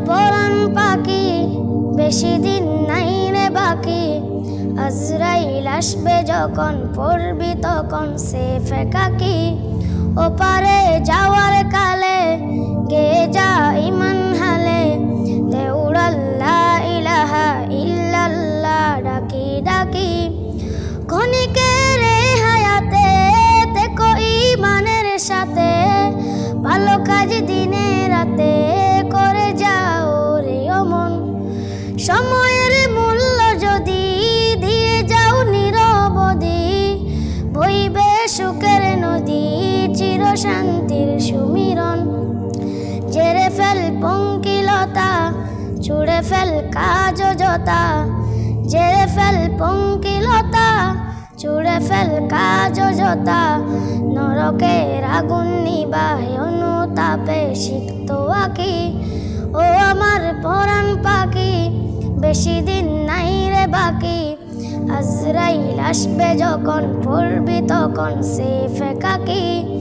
পরাণ পাখি, বেশি দিন নাই রে বাকি। আজরাইল আসবে যখন, পড়বি তখন সে ফেকাকি। ওপারে যাওয়ার কালে গে যা ইমান হালে, দেউড়াল্লা ইলাহা ইল্লাল্লাহ ডাকি ডাকি। ক্ষণিকের হায়াতে দেখো ইমানের সাথে, ভালো কাজ দিনে রাতে করে যাও রে অমন। সময়ের মূল্য যদি দিয়ে যাও নিরবধি, বইবে সুখের নদী চির শান্তির সুমিরন। জেরে ফেল পঙ্কিলতা, ছুড়ে ফেল কাজ অযথা। জেরে ফেল পঙ্কিলতা, ছুড়ে ফেল কাজ অযথা। নরকের আগুন নিবায় অনুতাপে সিক্ত আঁকি। ও আমার পরাণ পাখি, বেশি দিন নাই রে বাকি। আজরাইল আসবে যখন, পড়বি তখন সে ফেকাকি।